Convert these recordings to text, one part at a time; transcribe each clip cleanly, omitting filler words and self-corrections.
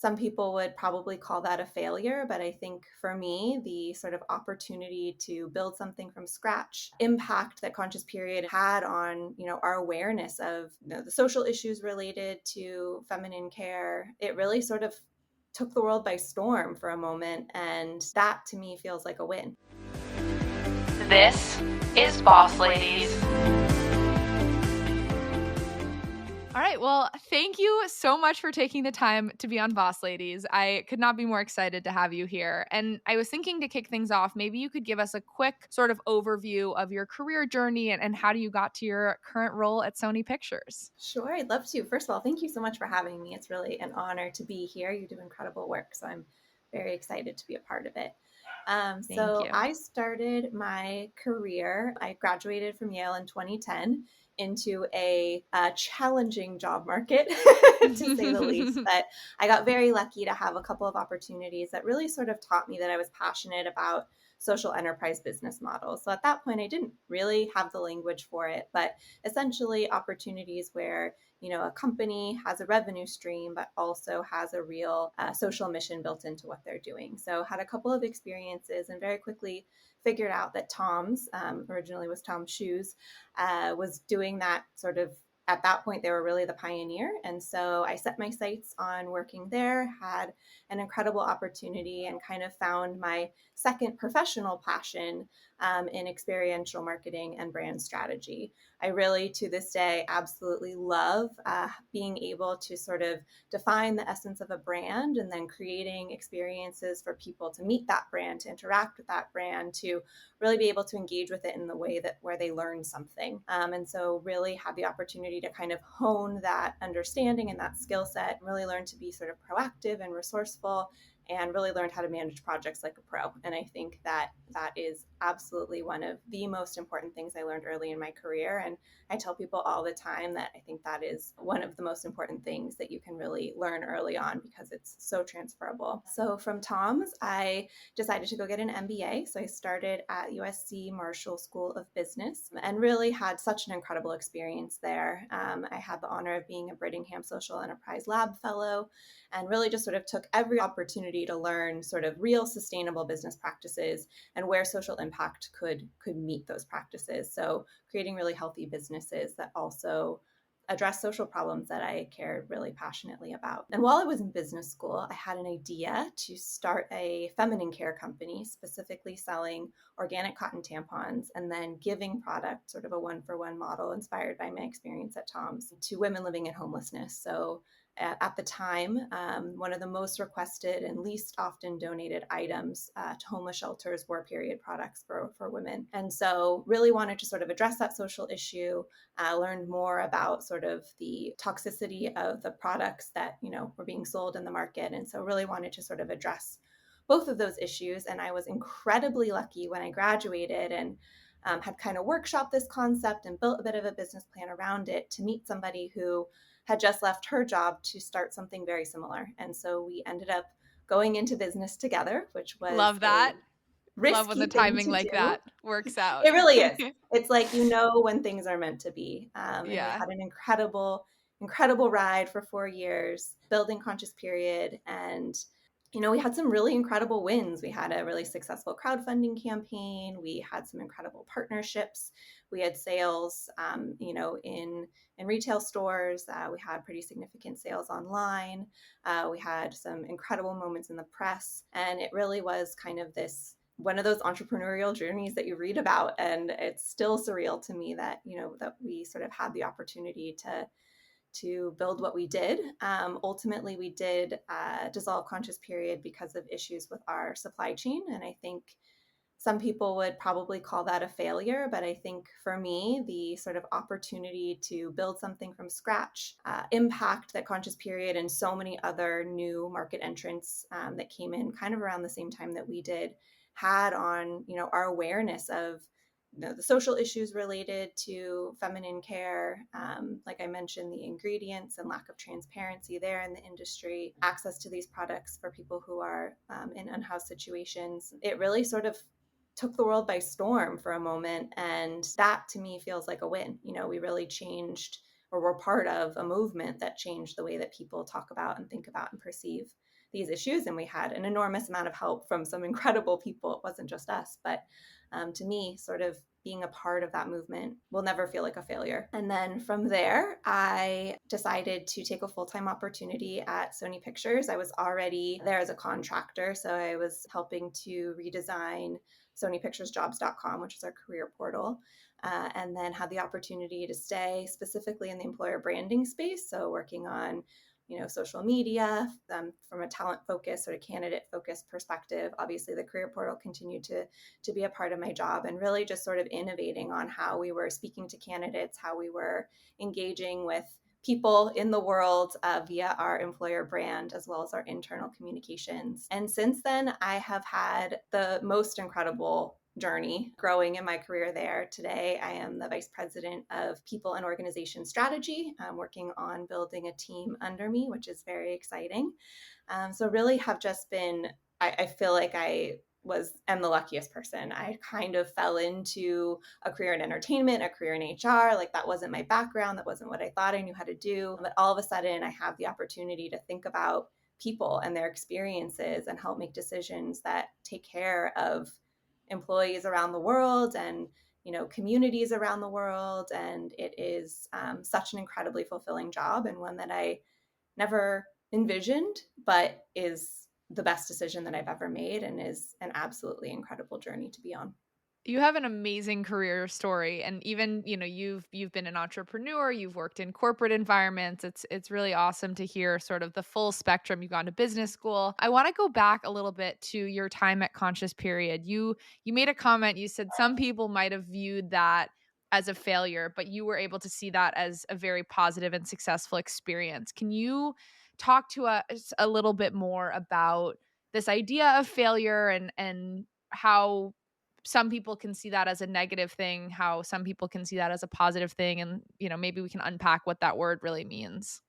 Some people would probably call that a failure, but I think for me, the sort of opportunity to build something from scratch, impact that Conscious Period had on, our awareness of, the social issues related to feminine care, it really sort of took the world by storm for a moment. And that to me feels like a win. This is Boss Ladies. All right. Well, thank you so much for taking the time to be on Boss Ladies. I could not be more excited to have you here. And I was thinking to kick things off, maybe you could give us a quick sort of overview of your career journey and how you got to your current role at Sony Pictures. Sure, I'd love to. First of all, thank you so much for having me. It's really an honor to be here. You do incredible work, so I'm very excited to be a part of it. Thank you. I started my career, I graduated from Yale in 2010 into a challenging job market, to say the least. But I got very lucky to have a couple of opportunities that really sort of taught me that I was passionate about social enterprise business models. So at that point, I didn't really have the language for it, but essentially opportunities where a company has a revenue stream, but also has a real social mission built into what they're doing. So had a couple of experiences and very quickly figured out that Tom's, originally was Tom's Shoes, was doing that sort of. At that point, they were really the pioneer. And so I set my sights on working there, had an incredible opportunity, and kind of found my second professional passion in experiential marketing and brand strategy. I really, to this day, absolutely love being able to sort of define the essence of a brand and then creating experiences for people to meet that brand, to interact with that brand, to really be able to engage with it in the way that where they learn something. And so really had the opportunity to kind of hone that understanding and that skill set and really learn to be sort of proactive and resourceful and really learned how to manage projects like a pro. And I think that that is absolutely one of the most important things I learned early in my career. And I tell people all the time that I think that is one of the most important things that you can really learn early on because it's so transferable. So from Tom's, I decided to go get an MBA. So I started at USC Marshall School of Business and really had such an incredible experience there. I had the honor of being a Brittingham Social Enterprise Lab Fellow and really just sort of took every opportunity to learn sort of real sustainable business practices and where social impact could meet those practices. So creating really healthy businesses that also address social problems that I cared really passionately about. And while I was in business school, I had an idea to start a feminine care company, specifically selling organic cotton tampons and then giving product, sort of a one-for-one model inspired by my experience at Tom's, to women living in homelessness. So at the time, one of the most requested and least often donated items to homeless shelters were period products for women. And so really wanted to sort of address that social issue, learned more about sort of the toxicity of the products that, were being sold in the market. And so really wanted to sort of address both of those issues. And I was incredibly lucky when I graduated and had kind of workshopped this concept and built a bit of a business plan around it to meet somebody who had just left her job to start something very similar. And so we ended up going into business together, which was Love that. Love when the timing like that works out. It really is. It's like, when things are meant to be. And we Yeah. had an incredible ride for 4 years, building Conscious Period. And we had some really incredible wins. We had a really successful crowdfunding campaign. We had some incredible partnerships. We had sales, in retail stores. We had pretty significant sales online. We had some incredible moments in the press. And it really was kind of one of those entrepreneurial journeys that you read about. And it's still surreal to me that, that we sort of had the opportunity to build what we did. Ultimately, we did dissolve Conscious Period because of issues with our supply chain. And I think some people would probably call that a failure, but I think for me, the sort of opportunity to build something from scratch, impact that Conscious Period and so many other new market entrants that came in kind of around the same time that we did had on, our awareness of the social issues related to feminine care, like I mentioned, the ingredients and lack of transparency there in the industry, access to these products for people who are in unhoused situations. It really sort of took the world by storm for a moment. And that to me feels like a win. We really changed, or we're part of a movement that changed the way that people talk about and think about and perceive these issues. And we had an enormous amount of help from some incredible people. It wasn't just us, but to me, sort of being a part of that movement will never feel like a failure. And then from there, I decided to take a full-time opportunity at Sony Pictures. I was already there as a contractor, so I was helping to redesign sonypicturesjobs.com, which is our career portal, and then had the opportunity to stay specifically in the employer branding space, so working on social media from a talent focus sort of candidate focused perspective. Obviously, the career portal continued to be a part of my job, and really just sort of innovating on how we were speaking to candidates, how we were engaging with people in the world via our employer brand, as well as our internal communications. And since then, I have had the most incredible journey growing in my career there. Today, I am the Vice President of People and Organization Strategy. I'm working on building a team under me, which is very exciting. So really have just been, I feel like am the luckiest person. I kind of fell into a career in entertainment, a career in HR. Like that wasn't my background. That wasn't what I thought I knew how to do. But all of a sudden I have the opportunity to think about people and their experiences and help make decisions that take care of employees around the world and communities around the world. And it is such an incredibly fulfilling job, and one that I never envisioned, but is the best decision that I've ever made, and is an absolutely incredible journey to be on. You have an amazing career story, and even, you've been an entrepreneur, you've worked in corporate environments. It's really awesome to hear sort of the full spectrum. You've gone to business school. I want to go back a little bit to your time at Conscious Period. You made a comment, you said some people might have viewed that as a failure, but you were able to see that as a very positive and successful experience. Can you talk to us a little bit more about this idea of failure and how some people can see that as a negative thing, how some people can see that as a positive thing, and maybe we can unpack what that word really means.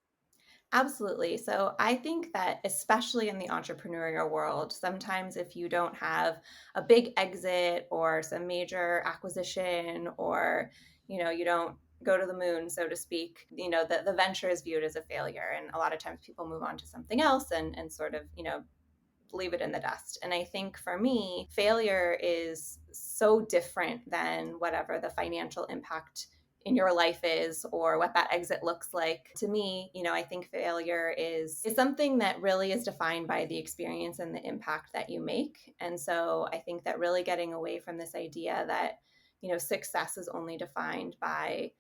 Absolutely. So I think that especially in the entrepreneurial world, sometimes if you don't have a big exit or some major acquisition, or you don't go to the moon, so to speak, the venture is viewed as a failure. And a lot of times people move on to something else and sort of, leave it in the dust. And I think for me, failure is so different than whatever the financial impact in your life is, or what that exit looks like. To me, I think failure is something that really is defined by the experience and the impact that you make. And so I think that really getting away from this idea that success is only defined by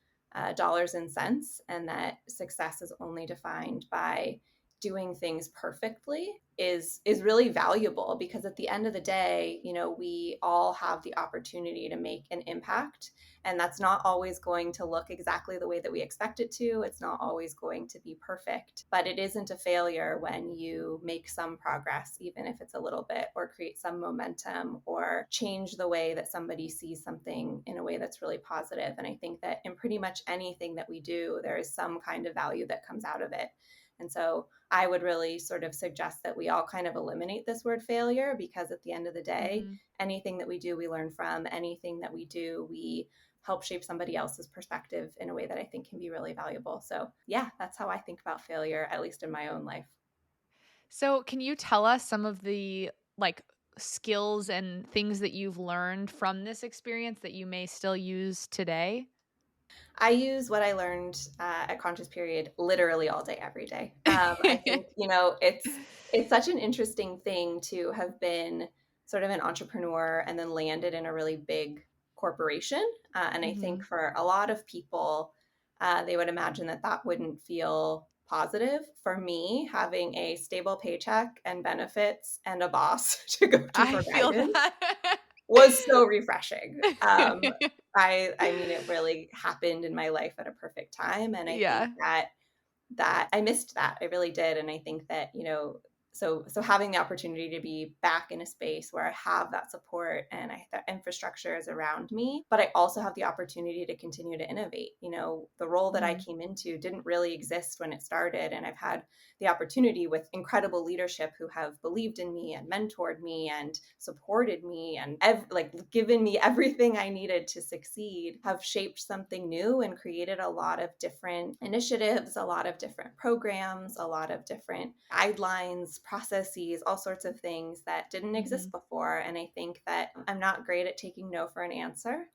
dollars and cents, and that success is only defined by doing things perfectly is really valuable, because at the end of the day, we all have the opportunity to make an impact, and that's not always going to look exactly the way that we expect it to. It's not always going to be perfect, but it isn't a failure when you make some progress, even if it's a little bit, or create some momentum, or change the way that somebody sees something in a way that's really positive. And I think that in pretty much anything that we do, there is some kind of value that comes out of it. And so I would really sort of suggest that we all kind of eliminate this word failure, because at the end of the day, anything that we do, we learn from. Anything that we do, we help shape somebody else's perspective in a way that I think can be really valuable. So yeah, that's how I think about failure, at least in my own life. So, can you tell us some of the skills and things that you've learned from this experience that you may still use today? I use what I learned at Conscious Period literally all day, every day. I think, it's such an interesting thing to have been sort of an entrepreneur and then landed in a really big corporation. And I think Mhm. for a lot of people, they would imagine that that wouldn't feel positive. For me, having a stable paycheck and benefits and a boss to go to I for feel guidance that. was so refreshing. I mean, it really happened in my life at a perfect time. And I think Yeah. that I missed that. I really did. And I think that, so having the opportunity to be back in a space where I have that support and that infrastructure is around me, but I also have the opportunity to continue to innovate. The role that I Mhm. came into didn't really exist when it started. And I've had the opportunity with incredible leadership who have believed in me and mentored me and supported me and given me everything I needed to succeed, have shaped something new and created a lot of different initiatives, a lot of different programs, a lot of different guidelines, processes, all sorts of things that didn't exist before. And I think that I'm not great at taking no for an answer.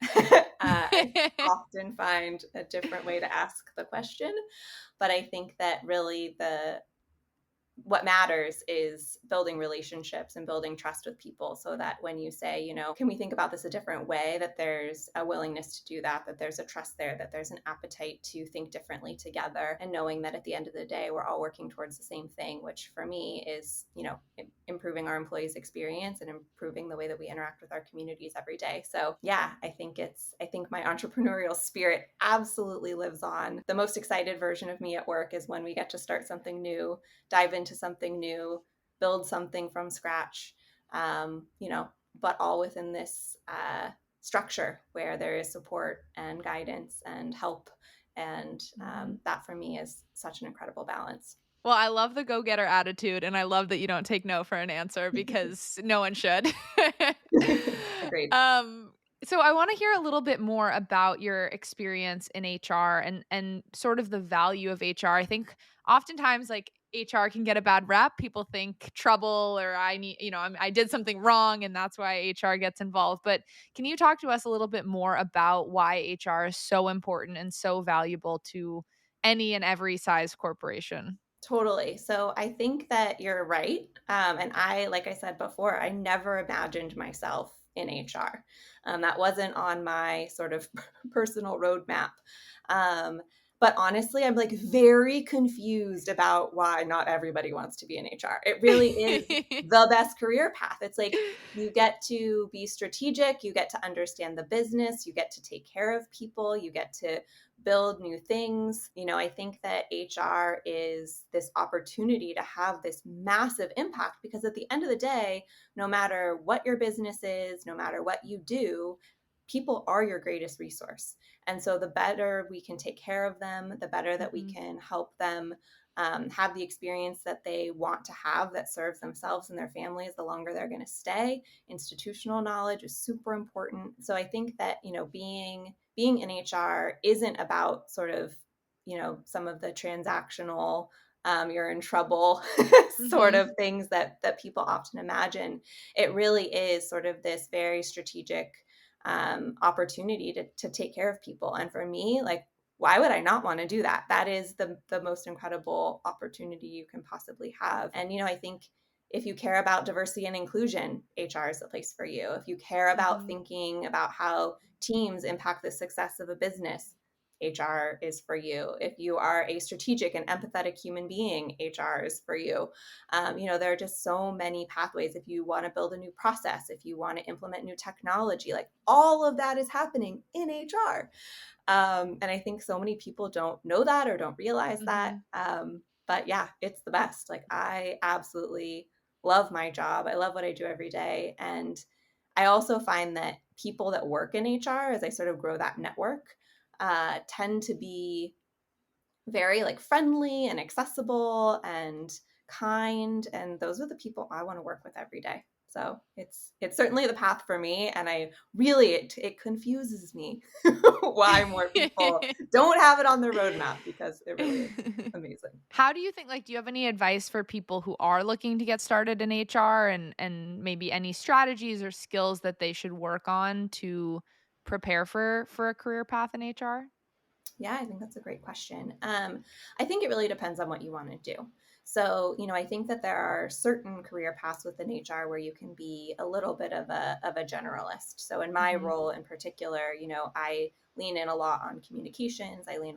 I often find a different way to ask the question, but I think that really what matters is building relationships and building trust with people, so that when you say, can we think about this a different way, that there's a willingness to do that there's a trust there, that there's an appetite to think differently together, and knowing that at the end of the day, we're all working towards the same thing, which for me is, improving our employees' experience and improving the way that we interact with our communities every day. So yeah, I think my entrepreneurial spirit absolutely lives on. The most excited version of me at work is when we get to start something new, dive into something new, build something from scratch, but all within this structure where there is support and guidance and help. And that for me is such an incredible balance. Well, I love the go-getter attitude, and I love that you don't take no for an answer, because no one should. Agreed. So I want to hear a little bit more about your experience in HR and sort of the value of HR. I think oftentimes, like, HR can get a bad rap. People think trouble, or I did something wrong and that's why HR gets involved. But can you talk to us a little bit more about why HR is so important and so valuable to any and every size corporation? Totally. So I think that you're right. And like I said before, I never imagined myself in HR. That wasn't on my sort of personal roadmap. But honestly, I'm like very confused about why not everybody wants to be in HR. It really is the best career path. It's like you get to be strategic, you get to understand the business, you get to take care of people, you get to build new things. I think that HR is this opportunity to have this massive impact, because at the end of the day, no matter what your business is, no matter what you do, people are your greatest resource. And so the better we can take care of them, the better that we can help them have the experience that they want to have that serves themselves and their families, the longer they're going to stay. Institutional knowledge is super important. So I think that, being in HR isn't about sort of, some of the transactional, you're in trouble sort of things that people often imagine. It really is sort of this very strategic opportunity to take care of people. And for me, like, why would I not want to do that? That is the most incredible opportunity you can possibly have. And, I think if you care about diversity and inclusion, HR is the place for you. If you care about thinking about how teams impact the success of a business, HR is for you. If you are a strategic and empathetic human being, HR is for you. There are just so many pathways. If you want to build a new process, if you want to implement new technology, like, all of that is happening in HR. And I think so many people don't know that or don't realize that. But yeah, it's the best. Like, I absolutely love my job. I love what I do every day. And I also find that people that work in HR, as I sort of grow that network, tend to be very, like, friendly and accessible and kind. And those are the people I want to work with every day. So it's certainly the path for me. And I really, it confuses me why more people don't have it on their roadmap, because it really is amazing. How do you think, like, do you have any advice for people who are looking to get started in HR, and maybe any strategies or skills that they should work on to prepare for a career path in HR? Yeah, I think that's a great question. I think it really depends on what you want to do. So, I think that there are certain career paths within HR where you can be a little bit of a generalist. So in my role in particular, I lean in a lot on communications. I lean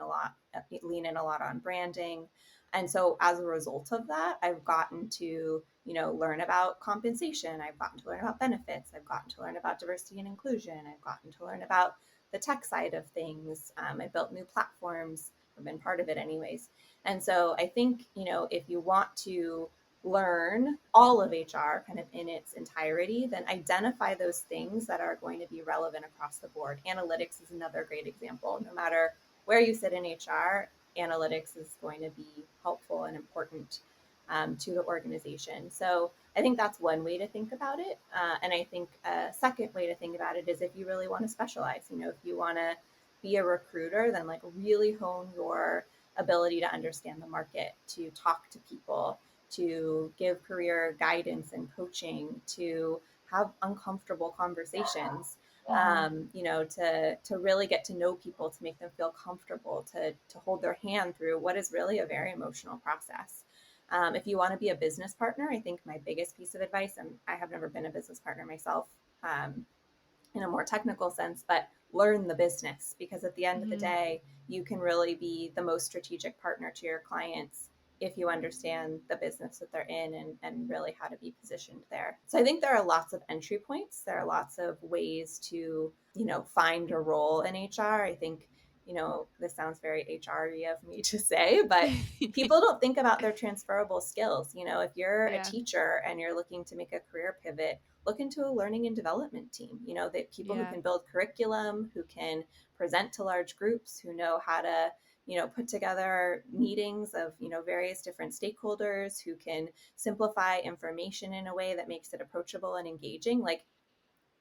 in a lot on branding. And so as a result of that, I've gotten to, learn about compensation. I've gotten to learn about benefits. I've gotten to learn about diversity and inclusion. I've gotten to learn about the tech side of things. I built new platforms. I've been part of it anyways. And so I think, if you want to learn all of HR kind of in its entirety, then identify those things that are going to be relevant across the board. Analytics is another great example. No matter where you sit in HR, analytics is going to be helpful and important to the organization. So I think that's one way to think about it. And I think a second way to think about it is if you really want to specialize. If you want to be a recruiter, then, like, really hone your ability to understand the market, to talk to people, to give career guidance and coaching, to have uncomfortable conversations, to really get to know people, to make them feel comfortable, to hold their hand through what is really a very emotional process. If you want to be a business partner, I think my biggest piece of advice, and I have never been a business partner myself, in a more technical sense, but learn the business, because at the end of the day, you can really be the most strategic partner to your clients if you understand the business that they're in, and really how to be positioned there. So I think there are lots of entry points. There are lots of ways to, find a role in HR. I think, this sounds very HR-y of me to say, but people don't think about their transferable skills. If you're a Yeah. teacher and you're looking to make a career pivot, look into a learning and development team. That people who can build curriculum, who can present to large groups, who know how to, put together meetings of, various different stakeholders, who can simplify information in a way that makes it approachable and engaging. Like,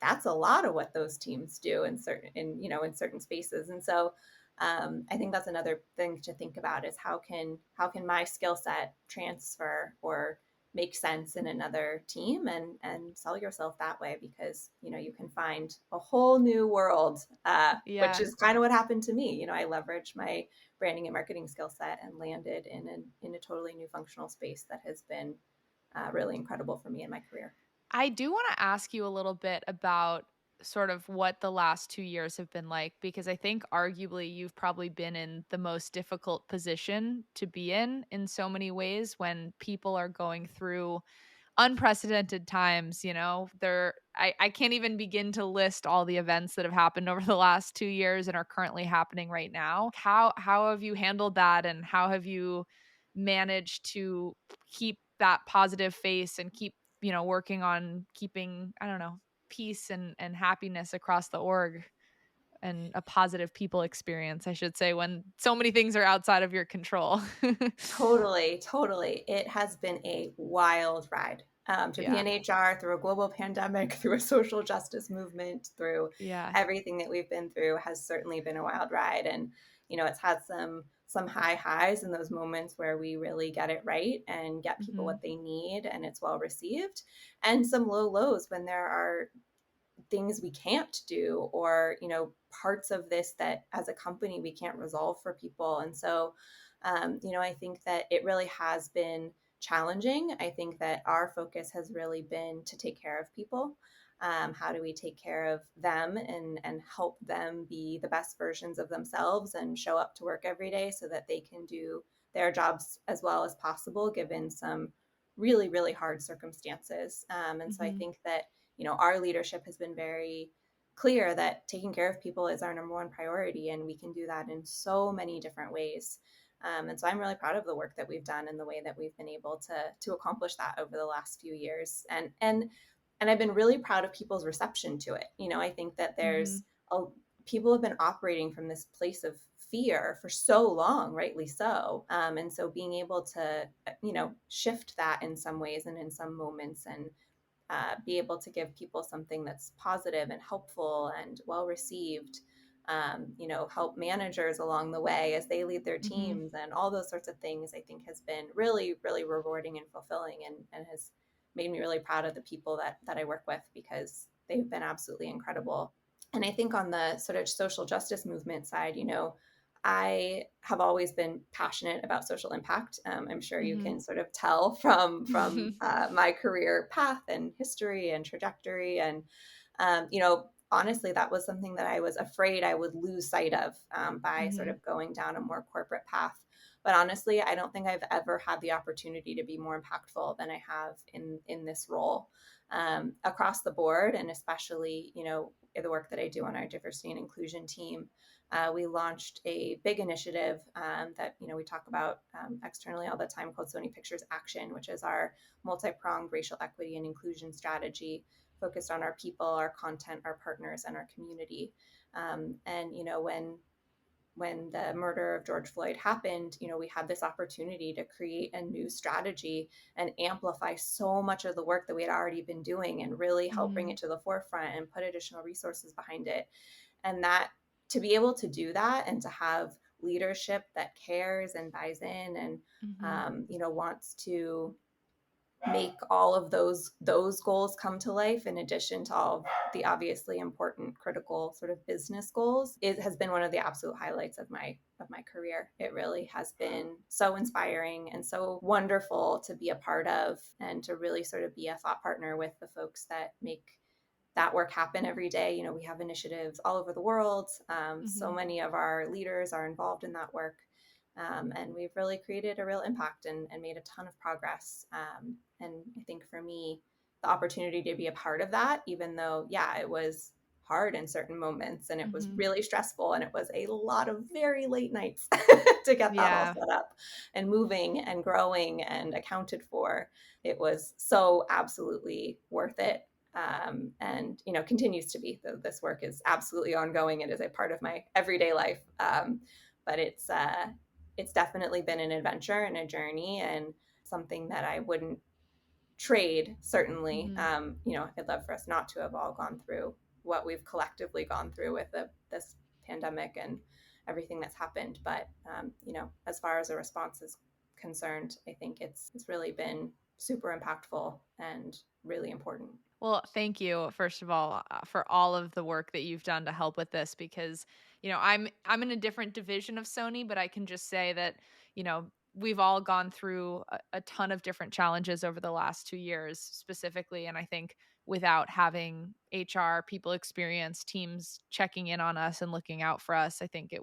that's a lot of what those teams do in certain spaces. And so I think that's another thing to think about, is how can my skill set transfer or make sense in another team, and sell yourself that way, because you can find a whole new world, which is kind of what happened to me. I leveraged my branding and marketing skill set and landed in a totally new functional space that has been really incredible for me in my career. I do want to ask you a little bit about sort of what the last 2 years have been like, because I think arguably you've probably been in the most difficult position to be in so many ways, when people are going through unprecedented times. I can't even begin to list all the events that have happened over the last 2 years and are currently happening right now. How have you handled that, and how have you managed to keep that positive face and keep, working on keeping, I don't know, peace and happiness across the org, and a positive people experience, I should say, when so many things are outside of your control? Totally, totally. It has been a wild ride, to be Yeah. in HR through a global pandemic, through a social justice movement, through Yeah. everything that we've been through, has certainly been a wild ride. And it's had some high highs in those moments where we really get it right and get people what they need and it's well received, and some low lows when there are things we can't do, or parts of this that as a company we can't resolve for people. And so I think that it really has been challenging. I think that our focus has really been to take care of people. How do we take care of them and help them be the best versions of themselves and show up to work every day so that they can do their jobs as well as possible, given some really, really hard circumstances. And so I think that, our leadership has been very clear that taking care of people is our number one priority, and we can do that in so many different ways. And so I'm really proud of the work that we've done and the way that we've been able to accomplish that over the last few years. And I've been really proud of people's reception to it. I think that people have been operating from this place of fear for so long, rightly so. And so being able to, shift that in some ways and in some moments, and be able to give people something that's positive and helpful and well received, help managers along the way as they lead their teams, and all those sorts of things, I think has been really, really rewarding and fulfilling, and has made me really proud of the people that I work with, because they've been absolutely incredible. And I think on the sort of social justice movement side, I have always been passionate about social impact. I'm sure you can sort of tell from my career path and history and trajectory. And honestly, that was something that I was afraid I would lose sight of by sort of going down a more corporate path. But honestly, I don't think I've ever had the opportunity to be more impactful than I have in this role, across the board, and especially the work that I do on our diversity and inclusion team. We launched a big initiative that we talk about externally all the time, called Sony Pictures Action, which is our multi-pronged racial equity and inclusion strategy focused on our people, our content, our partners, and our community. And when the murder of George Floyd happened, we had this opportunity to create a new strategy and amplify so much of the work that we had already been doing, and really help bring it to the forefront and put additional resources behind it. And that, to be able to do that, and to have leadership that cares and buys in, and wants to make all of those goals come to life, in addition to all of the obviously important critical sort of business goals, it has been one of the absolute highlights of my career. It really has been so inspiring and so wonderful to be a part of, and to really sort of be a thought partner with the folks that make that work happen every day. You know, we have initiatives all over the world. So many of our leaders are involved in that work. And we've really created a real impact and made a ton of progress. And I think for me, the opportunity to be a part of that, even though, yeah, it was hard in certain moments and it was really stressful and it was a lot of very late nights to get that all set up and moving and growing and accounted for. It was so absolutely worth it. And, you know, continues to be. This work is absolutely ongoing. It is a part of my everyday life. But it's definitely been an adventure and a journey, and something that I wouldn't trade, certainly. You know, I'd love for us not to have all gone through what we've collectively gone through with this pandemic and everything that's happened. But, you know, as far as a response is concerned, I think it's really been super impactful and really important. Well, thank you, first of all, for all of the work that you've done to help with this, because, you know, I'm in a different division of Sony, but I can just say that, you know, we've all gone through a ton of different challenges over the last 2 years specifically. And I think without having HR, people experience, teams checking in on us and looking out for us, I think it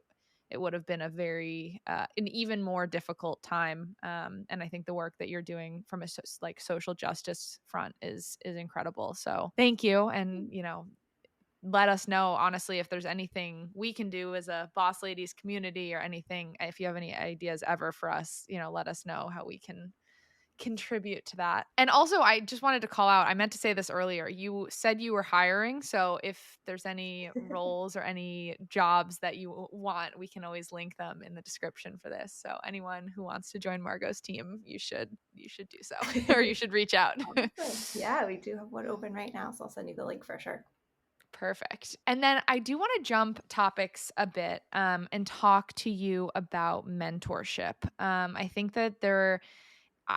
would have been a very an even more difficult time. And I think the work that you're doing from a like social justice front is incredible. So thank you. And, you know, let us know, honestly, if there's anything we can do as a Boss Ladies community, or anything, if you have any ideas ever for us, you know, let us know how we can contribute to that. And also, I just wanted to call out, I meant to say this earlier. You said you were hiring, so if there's any roles or any jobs that you want, we can always link them in the description for this. So anyone who wants to join Margo's team, you should do so, or you should reach out. Yeah, we do have one open right now, so I'll send you the link for sure. Perfect. And then I do want to jump topics a bit, and talk to you about mentorship. I think that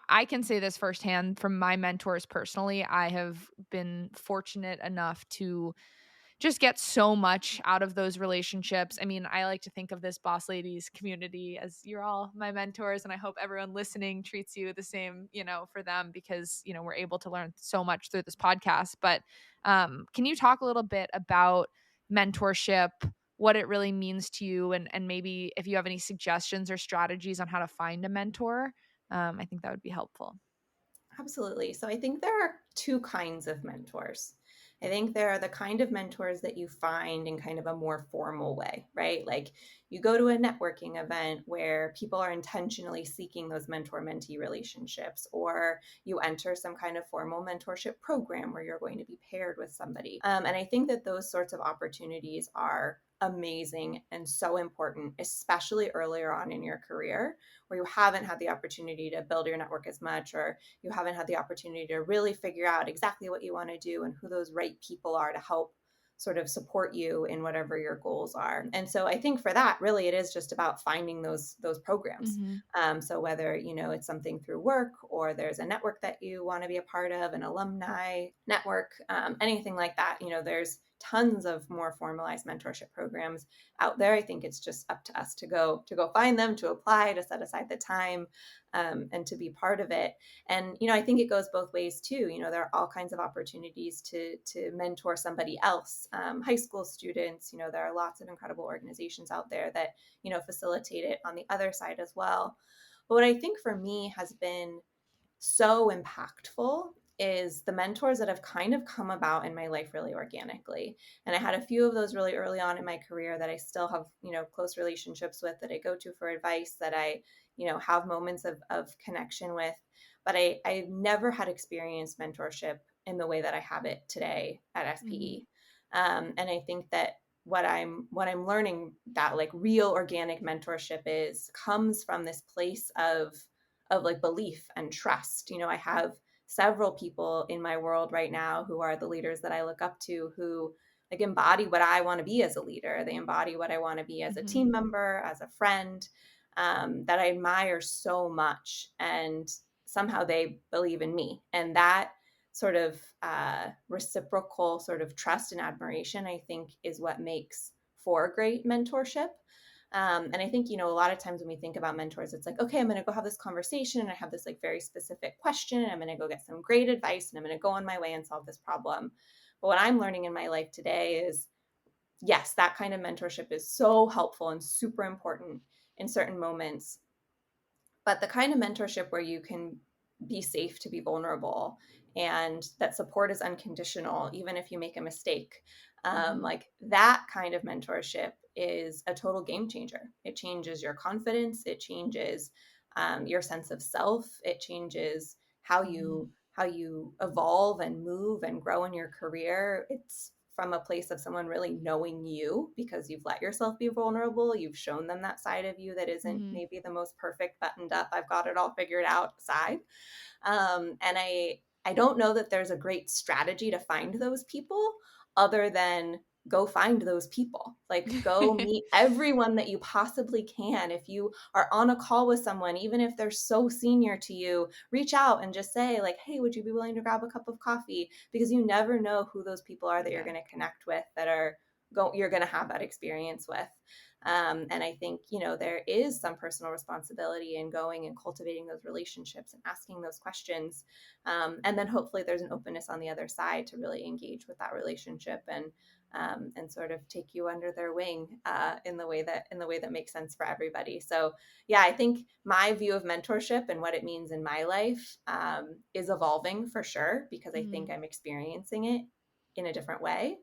I can say this firsthand from my mentors personally. I have been fortunate enough to just get so much out of those relationships. I mean, I like to think of this Boss Ladies community as you're all my mentors, and I hope everyone listening treats you the same, you know, for them, because, you know, we're able to learn so much through this podcast. But can you talk a little bit about mentorship, what it really means to you, and maybe if you have any suggestions or strategies on how to find a mentor? I think that would be helpful. Absolutely. So I think there are two kinds of mentors. I think there are the kind of mentors that you find in kind of a more formal way, right? Like you go to a networking event where people are intentionally seeking those mentor mentee relationships, or you enter some kind of formal mentorship program where you're going to be paired with somebody. And I think that those sorts of opportunities are amazing and so important, especially earlier on in your career, where you haven't had the opportunity to build your network as much, or you haven't had the opportunity to really figure out exactly what you want to do and who those right people are to help sort of support you in whatever your goals are. And so I think for that, really, it is just about finding those programs. So whether, you know, it's something through work, or there's a network that you want to be a part of, an alumni network, anything like that, you know, there's tons of more formalized mentorship programs out there. I think it's just up to us to go find them, to apply, to set aside the time, and to be part of it. And, you know, I think it goes both ways too. You know, there are all kinds of opportunities to mentor somebody else. High school students, you know, there are lots of incredible organizations out there that, you know, facilitate it on the other side as well. But what I think for me has been so impactful is the mentors that have kind of come about in my life really organically. And I had a few of those really early on in my career that I still have, you know, close relationships with, that I go to for advice, that I, you know, have moments of connection with. But I never had experienced mentorship in the way that I have it today at FPE. And I think that what I'm learning, that like real organic mentorship comes from this place of like belief and trust. You know, I have several people in my world right now who are the leaders that I look up to, who like embody what I want to be as a leader. They embody what I want to be as a team member, as a friend, that I admire so much. And somehow they believe in me. And that sort of reciprocal sort of trust and admiration, I think, is what makes for great mentorship. And I think, a lot of times when we think about mentors, it's like, okay, I'm going to go have this conversation and I have this like very specific question and I'm going to go get some great advice and I'm going to go on my way and solve this problem. But what I'm learning in my life today is, yes, that kind of mentorship is so helpful and super important in certain moments. But the kind of mentorship where you can be safe to be vulnerable and that support is unconditional, even if you make a mistake, like that kind of mentorship is a total game changer. It changes your confidence. It changes your sense of self. It changes how you evolve and move and grow in your career. It's from a place of someone really knowing you because you've let yourself be vulnerable. You've shown them that side of you that isn't maybe the most perfect, buttoned up, I've got it all figured out side. And I don't know that there's a great strategy to find those people other than go find those people. Like go meet everyone that you possibly can. If you are on a call with someone, even if they're so senior to you, reach out and just say like, hey, would you be willing to grab a cup of coffee? Because you never know who those people are that you're going to connect with, that you're going to have that experience with. And I think, there is some personal responsibility in going and cultivating those relationships and asking those questions. And then hopefully there's an openness on the other side to really engage with that relationship and sort of take you under their wing in the way that makes sense for everybody. So yeah, I think my view of mentorship and what it means in my life is evolving for sure, because I think I'm experiencing it in a different way.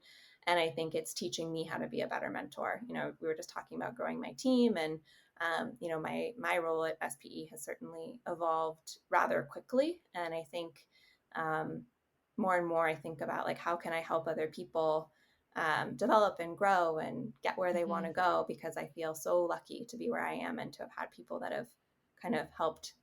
And I think it's teaching me how to be a better mentor. We were just talking about growing my team, and my role at SPE has certainly evolved rather quickly. And I think more and more I think about like, how can I help other people develop and grow and get where they want to go, because I feel so lucky to be where I am and to have had people that have kind of helped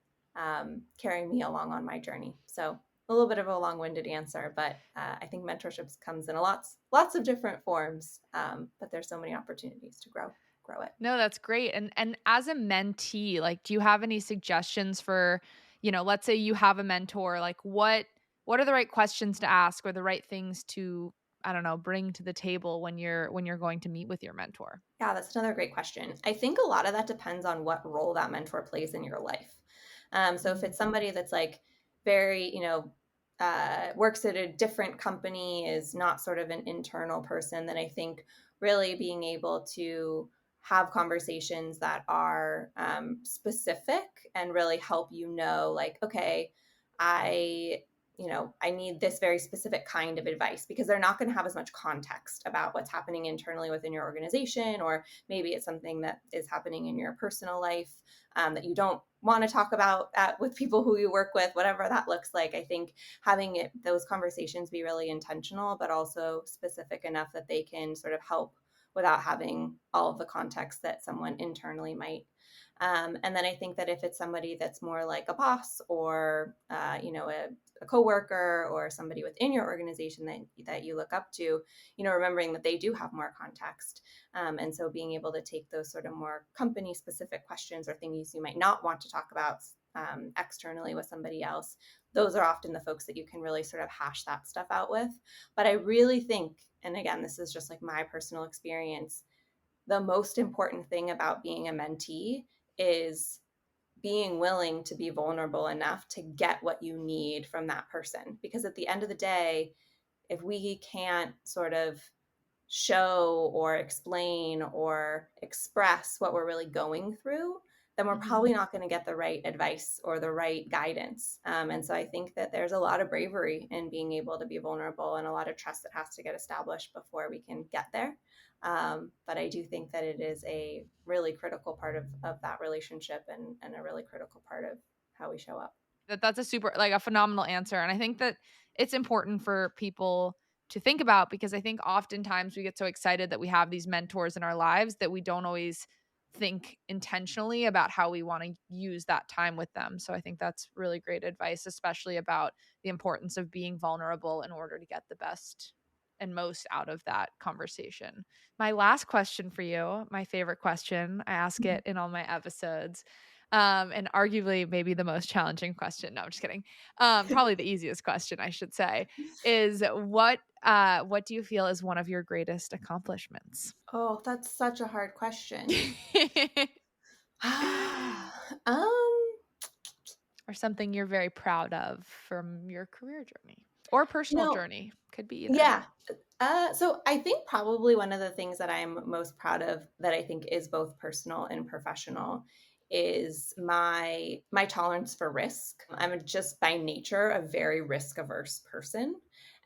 carry me along on my journey. So a little bit of a long-winded answer, but I think mentorship comes in lots of different forms, but there's so many opportunities to grow it. No, that's great. And as a mentee, like, do you have any suggestions for, let's say you have a mentor, like what are the right questions to ask or the right things to, I don't know, bring to the table when you're going to meet with your mentor? Yeah, that's another great question. I think a lot of that depends on what role that mentor plays in your life. So if it's somebody that's like very, works at a different company, is not sort of an internal person, then I think really being able to have conversations that are specific and really help like, okay, I I need this very specific kind of advice, because they're not going to have as much context about what's happening internally within your organization, or maybe it's something that is happening in your personal life that you don't want to talk about with people who you work with, whatever that looks like. I think having those conversations be really intentional, but also specific enough that they can sort of help without having all of the context that someone internally might. And then I think that if it's somebody that's more like a boss or, a coworker or somebody within your organization that you look up to, remembering that they do have more context. And so being able to take those sort of more company specific questions or things you might not want to talk about externally with somebody else, those are often the folks that you can really sort of hash that stuff out with. But I really think, and again, this is just like my personal experience, the most important thing about being a mentee is being willing to be vulnerable enough to get what you need from that person. Because at the end of the day, if we can't sort of show or explain or express what we're really going through, then we're probably not going to get the right advice or the right guidance. And so I think that there's a lot of bravery in being able to be vulnerable, and a lot of trust that has to get established before we can get there. But I do think that it is a really critical part of that relationship, and a really critical part of how we show up. That's a super, like, a phenomenal answer, and I think that it's important for people to think about, because I think oftentimes we get so excited that we have these mentors in our lives that we don't always think intentionally about how we want to use that time with them. So I think that's really great advice, especially about the importance of being vulnerable in order to get the best and most out of that conversation. My last question for you, my favorite question, I ask it in all my episodes. And arguably maybe the most challenging question. No, I'm just kidding. Probably the easiest question, I should say, is what do you feel is one of your greatest accomplishments? Oh, that's such a hard question. um, Or something you're very proud of from your career journey or personal no, journey. Could be either. yeah. So I think probably one of the things that I'm most proud of that I think is both personal and professional is my tolerance for risk. I'm just by nature a very risk averse person.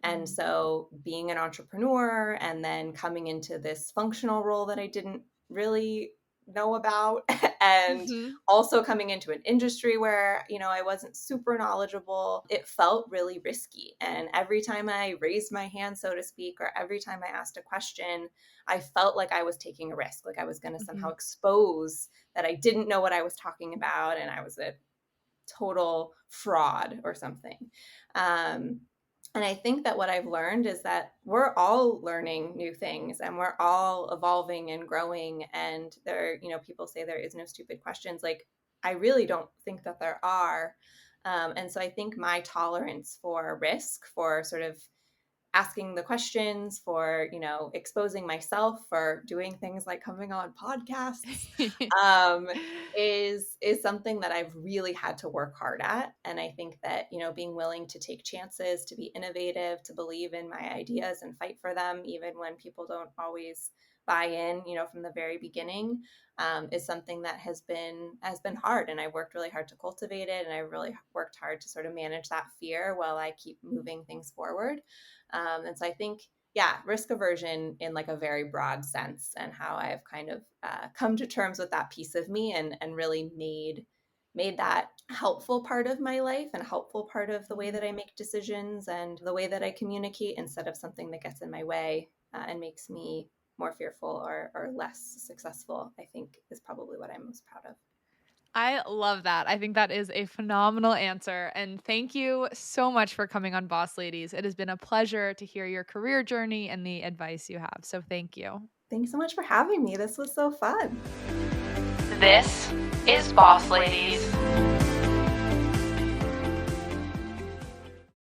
And Mhm. so being an entrepreneur and then coming into this functional role that I didn't really know about and Mhm. also coming into an industry where, I wasn't super knowledgeable, it felt really risky. And every time I raised my hand, so to speak, or every time I asked a question, I felt like I was taking a risk, like I was going to somehow Mhm. expose that I didn't know what I was talking about and I was a total fraud or something. Um, and I think that what I've learned is that we're all learning new things and we're all evolving and growing. And there, people say there is no stupid questions. Like, I really don't think that there are. And so I think my tolerance for risk, for sort of asking the questions, for exposing myself, for doing things like coming on podcasts, um, is something that I've really had to work hard at. And I think that being willing to take chances, to be innovative, to believe in my ideas and fight for them even when people don't always buy in from the very beginning, is something that has been hard. And I worked really hard to cultivate it, and I really worked hard to sort of manage that fear while I keep moving things forward. And so I think, yeah, risk aversion in like a very broad sense, and how I've kind of come to terms with that piece of me, and really made that helpful part of my life and helpful part of the way that I make decisions and the way that I communicate, instead of something that gets in my way and makes me more fearful or less successful, I think is probably what I'm most proud of. I love that. I think that is a phenomenal answer. And thank you so much for coming on Boss Ladies. It has been a pleasure to hear your career journey and the advice you have. So thank you. Thanks so much for having me. This was so fun. This is Boss Ladies.